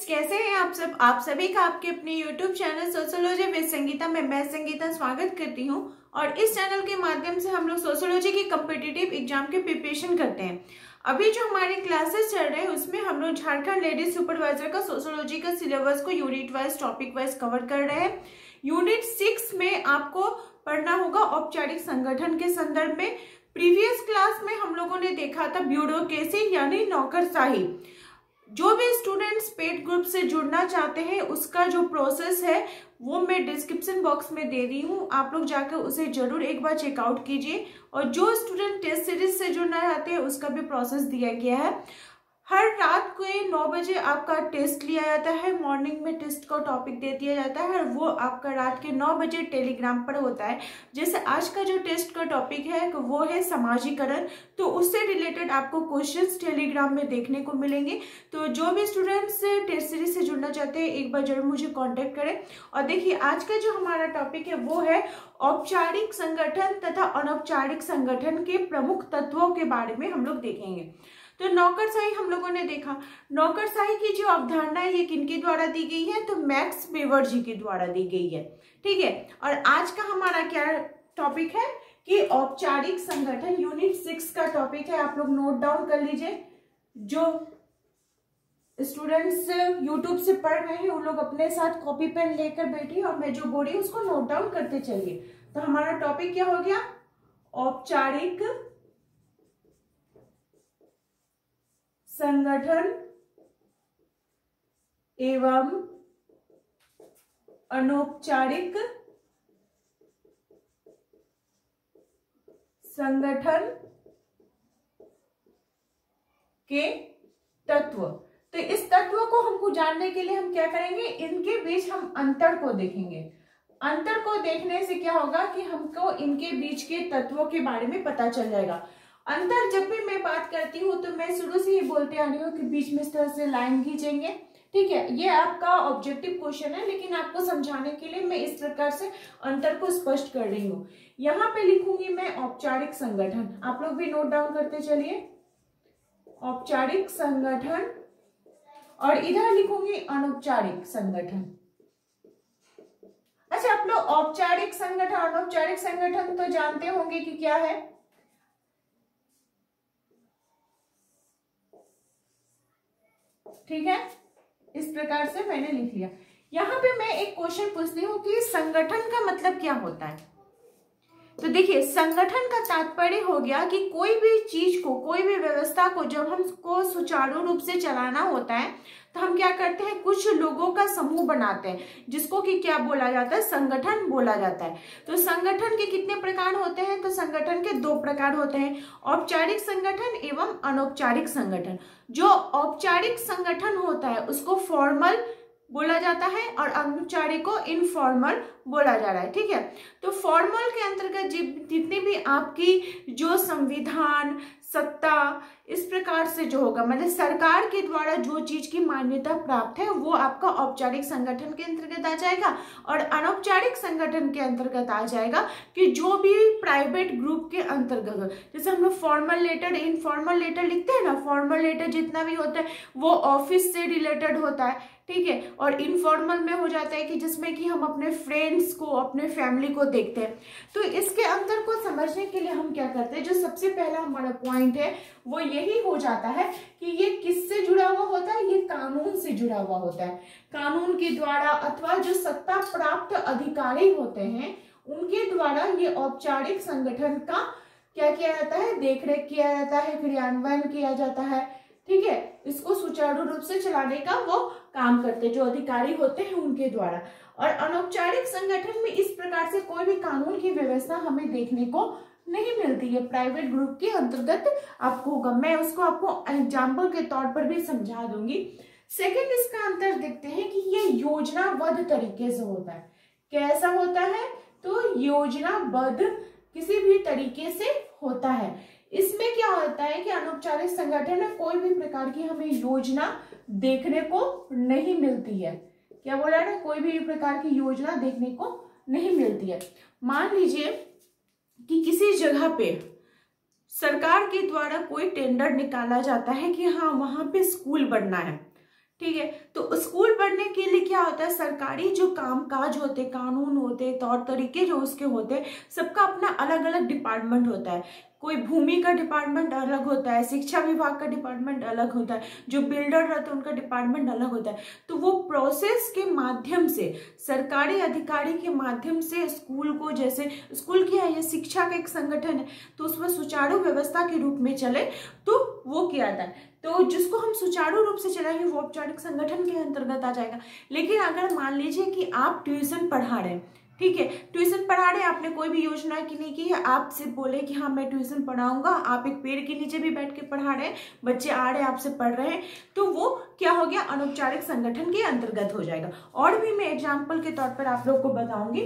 Students, कैसे हैं आप सब। आप सभी का आपके अपने YouTube channel sociology with Sangeeta में मैं संगीता स्वागत करती हूं। और इस चैनल के माध्यम से हम लोग सोशियोलॉजी के कॉम्पिटिटिव एग्जाम के प्रिपरेशन करते हैं। अभी जो हमारे क्लासेस चल रहे हैं उसमें हम लोग झारखंड लेडीज सुपरवाइजर का सोशियोलॉजी का सिलेबस को unit wise topic wise cover कर रहे हैं। यूनिट 6 में आपको पढ़ना होगा औपचारिक संगठन के संदर्भ में। प्रीवियस क्लास में हम लोगों ने देखा था ब्यूरोक्रेसी यानी नौकरशाही। जो भी स्टूडेंट्स पेड ग्रुप से जुड़ना चाहते हैं उसका जो प्रोसेस है वो मैं डिस्क्रिप्शन बॉक्स में दे दी हूँ, आप लोग जाकर उसे जरूर एक बार चेकआउट कीजिए। और जो स्टूडेंट टेस्ट सीरीज से जुड़ना चाहते हैं उसका भी प्रोसेस दिया गया है। हर रात को 9 बजे आपका टेस्ट लिया जाता है, मॉर्निंग में टेस्ट का टॉपिक दे दिया जाता है और वो आपका रात के 9 बजे टेलीग्राम पर होता है। जैसे आज का जो टेस्ट का टॉपिक है वो है समाजीकरण, तो उससे रिलेटेड आपको क्वेश्चंस टेलीग्राम में देखने को मिलेंगे। तो जो भी स्टूडेंट्स टेस्ट सीरीज से जुड़ना चाहते हैं एक बार जरूर मुझे कॉन्टेक्ट करें। और देखिए आज का जो हमारा टॉपिक है वो है औपचारिक संगठन तथा अनौपचारिक संगठन के प्रमुख तत्वों के बारे में हम लोग देखेंगे। तो नौकरशाही हम लोगों ने देखा। नौकरशाही की जो अवधारणा है ये किनके द्वारा दी गई है, तो मैक्स वेबर जी के द्वारा दी गई है। ठीक है, और आज का हमारा क्या टॉपिक है कि औपचारिक संगठन यूनिट 6 का टॉपिक है। आप लोग नोट डाउन कर लीजिए। जो स्टूडेंट्स यूट्यूब से पढ़ रहे हैं उन लोग अपने साथ कॉपी पेन लेकर बैठिए और मैं जो बोल रही हूँ उसको नोट डाउन करते चलिए। तो हमारा टॉपिक क्या हो गया, औपचारिक संगठन एवं अनौपचारिक संगठन के तत्व। तो इस तत्व को हमको जानने के लिए हम क्या करेंगे, इनके बीच हम अंतर को देखेंगे। अंतर को देखने से क्या होगा कि हमको इनके बीच के तत्वों के बारे में पता चल जाएगा। अंतर जब भी मैं बात करती हूँ तो मैं शुरू से ही बोलते आ रही हूँ कि बीच में इस तरह से लाइन खींचेंगे। ठीक है, ये आपका ऑब्जेक्टिव क्वेश्चन है, लेकिन आपको समझाने के लिए मैं इस प्रकार से अंतर को स्पष्ट कर रही हूँ। यहाँ पे लिखूंगी मैं औपचारिक संगठन, आप लोग भी नोट डाउन करते चलिए, औपचारिक संगठन। और इधर लिखूंगी अनौपचारिक संगठन। अच्छा, आप लोग औपचारिक संगठन अनौपचारिक संगठन तो जानते होंगे कि क्या है। ठीक है, इस प्रकार से मैंने लिख लिया। यहां पे मैं एक क्वेश्चन पूछती हूँ कि संगठन का मतलब क्या होता है। तो देखिए, संगठन का तात्पर्य हो गया कि कोई भी चीज को, कोई भी व्यवस्था को जब हमको सुचारू रूप से चलाना होता है तो हम क्या करते हैं, कुछ लोगों का समूह बनाते हैं जिसको कि क्या बोला जाता है, संगठन बोला जाता है। तो संगठन के कितने प्रकार होते हैं, तो संगठन के 2 प्रकार होते हैं, औपचारिक संगठन एवं अनौपचारिक संगठन। जो औपचारिक संगठन होता है उसको फॉर्मल बोला जाता है और अनौपचारिक को इनफॉर्मल बोला जा रहा है। ठीक है, तो फॉर्मल के अंतर्गत जितनी भी आपकी जो संविधान, सत्ता, इस प्रकार से जो होगा, मतलब सरकार के द्वारा जो चीज की मान्यता प्राप्त है वो आपका औपचारिक संगठन के अंतर्गत आ जाएगा। और अनौपचारिक संगठन के अंतर्गत आ जाएगा कि जो भी प्राइवेट ग्रुप के अंतर्गत हो। जैसे हम लोग फॉर्मल लेटर, इनफॉर्मल लेटर लिखते हैं ना, फॉर्मल लेटर जितना भी होता है वो ऑफिस से रिलेटेड होता है। ठीक है, और इनफॉर्मल में हो जाता है कि जिसमें कि हम अपने फ्रेंड्स को, अपने फैमिली को देखते हैं। तो इसके अंतर को समझने के लिए हम क्या करते हैं, जो सबसे पहला हमारा पॉइंट है वो यही हो जाता है कि ये किससे जुड़ा हुआ होता है, ये कानून से जुड़ा हुआ होता है। कानून के द्वारा अथवा जो सत्ता प्राप्त अधिकारी होते हैं उनके द्वारा ये औपचारिक संगठन का क्या किया जाता है, देखरेख किया जाता है, क्रियान्वयन किया जाता है। ठीक है, इसको सुचारू रूप से चलाने का वो काम करते हैं जो अधिकारी होते हैं उनके द्वारा। और अनौपचारिक संगठन में इस प्रकार से कोई भी कानून की व्यवस्था हमें देखने को नहीं मिलती है, प्राइवेट ग्रुप के अंतर्गत आपको होगा। मैं उसको आपको एग्जाम्पल के तौर पर भी समझा दूंगी। सेकंड, इसका अंतर देखते हैं कि ये योजनाबद्ध तरीके से होता है। कैसा होता है, तो योजनाबद्ध किसी भी तरीके से होता है। इसमें क्या होता है कि अनौपचारिक संगठन में कोई भी प्रकार की हमें योजना देखने को नहीं मिलती है। क्या बोला है ना, कोई भी प्रकार की योजना देखने को नहीं मिलती है। मान लीजिए कि किसी जगह पे सरकार के द्वारा कोई टेंडर निकाला जाता है कि हाँ वहां पे स्कूल बनना है, ठीक है। तो स्कूल पढ़ने के लिए क्या होता है, सरकारी जो कामकाज होते, कानून होते, तौर तरीके जो उसके होते, सबका अपना अलग अलग डिपार्टमेंट होता है। कोई भूमि का डिपार्टमेंट अलग होता है, शिक्षा विभाग का डिपार्टमेंट अलग होता है, जो बिल्डर रहते हैं उनका डिपार्टमेंट अलग होता है। तो वो प्रोसेस के माध्यम से, सरकारी अधिकारी के माध्यम से स्कूल को, जैसे स्कूल क्या है, ये शिक्षा का एक संगठन है, तो उसमें सुचारू व्यवस्था के रूप में चले तो वो किया जाता है। तो जिसको हम सुचारू रूप से चलाएंगे वो औपचारिक संगठन के अंतर्गत आ जाएगा। लेकिन अगर मान लीजिए कि आप ट्यूशन पढ़ा रहे हैं, ठीक है, ट्यूशन पढ़ा रहे हैं, आपने कोई भी योजना की नहीं की है, आपसे बोले कि हाँ मैं ट्यूशन पढ़ाऊंगा, आप एक पेड़ के नीचे भी बैठ के पढ़ा रहे हैं, बच्चे आ रहे हैं आपसे पढ़ रहे हैं, तो वो क्या हो गया, अनौपचारिक संगठन के अंतर्गत हो जाएगा। और भी मैं एग्जाम्पल के तौर पर आप लोग को बताऊंगी।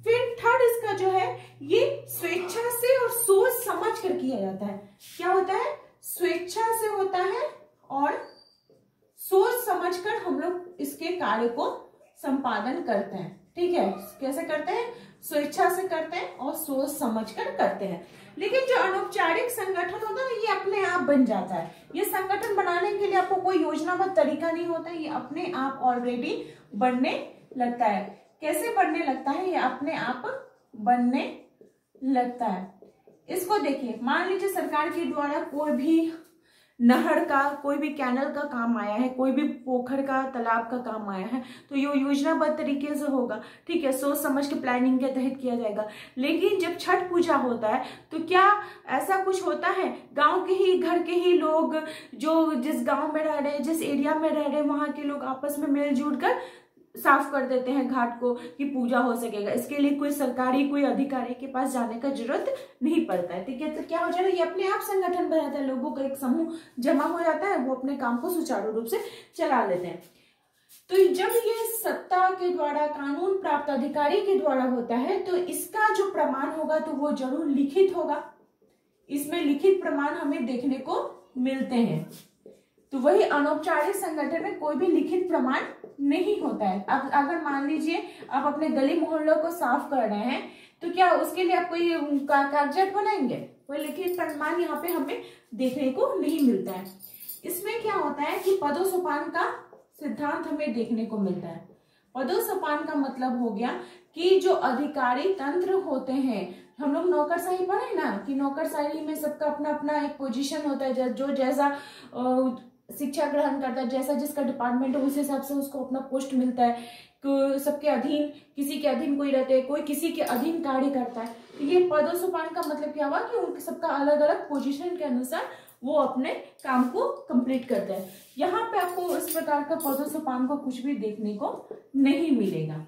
फिर थर्ड इसका जो है, ये स्वेच्छा से और सोच समझ कर किया जाता है। क्या होता है, स्वेच्छा से होता है और सोच समझकर हम लोग इसके कार्य को संपादन करते हैं। ठीक है, कैसे करते हैं, स्वेच्छा से करते हैं और सोच समझकर करते हैं। लेकिन जो अनौपचारिक संगठन होता है ये अपने आप बन जाता है। ये संगठन बनाने के लिए आपको कोई योजनाबद्ध तरीका नहीं होता, ये अपने आप ऑलरेडी बनने लगता है। कैसे बनने लगता है, ये अपने आप बनने लगता है। इसको देखिए, मान लीजिए सरकार के द्वारा कोई भी नहर का, कोई भी कैनल का काम आया है, कोई भी पोखर का, तालाब का काम आया है, तो ये योजनाबद्ध तरीके से होगा। ठीक है, सोच समझ के प्लानिंग के तहत किया जाएगा। लेकिन जब छठ पूजा होता है तो क्या ऐसा कुछ होता है, गांव के ही, घर के ही लोग, जो जिस गांव में रह रहे, जिस एरिया में रह रहे, वहां के लोग आपस में मिलजुल कर साफ कर देते हैं घाट को कि पूजा हो सकेगा। इसके लिए कोई सरकारी, कोई अधिकारी के पास जाने का जरूरत नहीं पड़ता है। ठीक है, तो क्या हो जाएगा, ये अपने आप संगठन बनाता है, लोगों का एक समूह जमा हो जाता है, वो अपने काम को सुचारू रूप से चला लेते हैं। तो जब ये सत्ता के द्वारा, कानून प्राप्त अधिकारी के द्वारा होता है, तो इसका जो प्रमाण होगा तो वो जरूर लिखित होगा। इसमें लिखित प्रमाण हमें देखने को मिलते हैं। तो वही अनौपचारिक संगठन में कोई भी लिखित प्रमाण नहीं होता है। अब अगर मान लीजिए आप अपने गली मोहल्लों को साफ कर रहे हैं, तो क्या उसके लिए आप कोई कागजात बनाएंगे, कोई लिखित प्रमाण यहाँ पे हमें देखने को नहीं मिलता है। इसमें क्या होता है कि पदों-सोपान का सिद्धांत हमें देखने को मिलता है। पदों-सोपान का मतलब हो गया कि जो अधिकारी तंत्र होते हैं, हम लोग नौकरशाही पढ़े ना, कि नौकरशाही में सबका अपना अपना एक पोजीशन होता है, जो जैसा शिक्षा ग्रहण करता है, जैसा जिसका डिपार्टमेंट है उस हिसाब से उसको अपना पोस्ट मिलता है। तो सबके अधीन, किसी के अधीन कोई रहते हैं, कोई किसी के अधीन कार्य करता है। तो ये पदों-सोपान का मतलब क्या हुआ कि उनके सबका अलग अलग पोजीशन के अनुसार वो अपने काम को कंप्लीट करते हैं। यहाँ पे आपको इस प्रकार का पदों-सोपान को कुछ भी देखने को नहीं मिलेगा।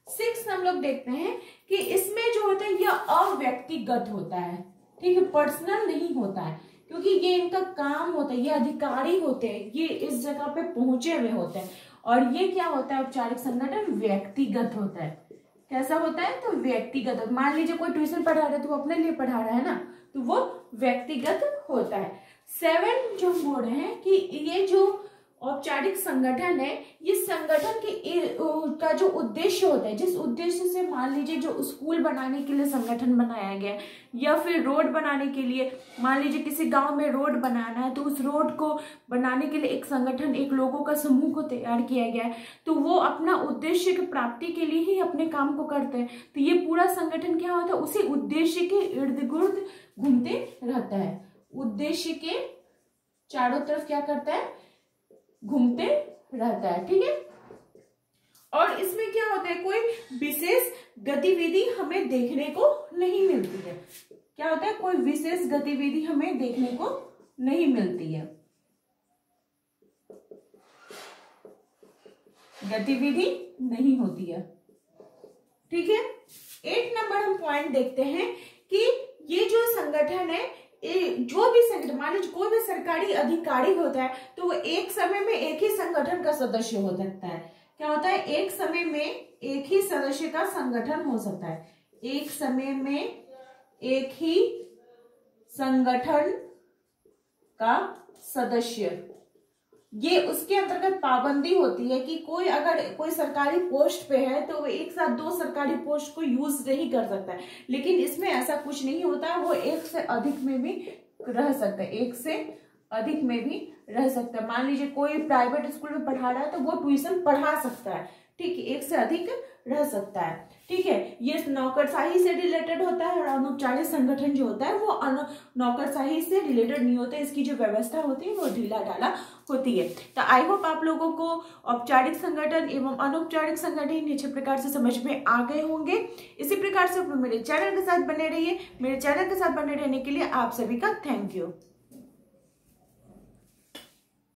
6 हम लोग देखते हैं कि इसमें जो होता है यह अव्यक्तिगत होता है। ठीक है, पर्सनल नहीं होता है, क्योंकि ये इनका काम होता है, ये अधिकारी होते हैं, ये इस जगह पे पहुंचे हुए होते हैं। और ये क्या होता है, औपचारिक संगठन व्यक्तिगत होता है। कैसा होता है, तो व्यक्तिगत। मान लीजिए कोई ट्यूशन पढ़ा रहा है तो वो अपने लिए पढ़ा रहा है ना, तो वो व्यक्तिगत होता है। 7 जो बोर्ड है कि ये जो औपचारिक संगठन है, ये संगठन का जो उद्देश्य होता है, जिस उद्देश्य से, मान लीजिए जो स्कूल बनाने के लिए संगठन बनाया गया, या फिर रोड बनाने के लिए, मान लीजिए किसी गांव में रोड बनाना है, तो उस रोड को बनाने के लिए एक संगठन, एक लोगों का समूह को तैयार किया गया है, तो वो अपना उद्देश्य की प्राप्ति के लिए ही अपने काम को करते हैं। तो ये पूरा संगठन क्या होता है, उसी उद्देश्य के इर्द गिर्द घूमते रहता है, उद्देश्य के चारों तरफ क्या करता है, घूमते रहता है। ठीक है, और इसमें क्या होता है, कोई विशेष गतिविधि हमें देखने को नहीं मिलती है। क्या होता है, कोई विशेष गतिविधि हमें देखने को नहीं मिलती है, गतिविधि नहीं होती है। ठीक है, 8 नंबर हम पॉइंट देखते हैं कि ये जो संगठन है, जो भी संगठन, मान लीजिए कोई भी सरकारी अधिकारी होता है, तो वो एक समय में एक ही संगठन का सदस्य हो सकता है। क्या होता है, एक समय में एक ही सदस्य का संगठन हो सकता है, एक समय में एक ही संगठन का सदस्य। ये उसके अंतर्गत पाबंदी होती है कि कोई अगर कोई सरकारी पोस्ट पे है तो वो एक साथ 2 सरकारी पोस्ट को यूज नहीं कर सकता है। लेकिन इसमें ऐसा कुछ नहीं होता है, वो एक से अधिक में भी रह सकता है, एक से अधिक में भी रह सकता है। मान लीजिए कोई प्राइवेट स्कूल में पढ़ा रहा है तो वो ट्यूशन पढ़ा सकता है, ठीक है, एक से अधिक रह सकता है, ठीक है। ये नौकरशाही से रिलेटेड होता है और अनौपचारिक संगठन जो होता है वो नौकरशाही से रिलेटेड नहीं होता है। इसकी जो व्यवस्था होती है वो ढीला ढाला होती है। तो आई होप आप लोगों को औपचारिक संगठन एवं अनौपचारिक संगठन अच्छे प्रकार से समझ में आ गए होंगे। इसी प्रकार से मेरे चैनल के साथ बने रहिए। मेरे चैनल के साथ बने रहने के लिए आप सभी का थैंक यू।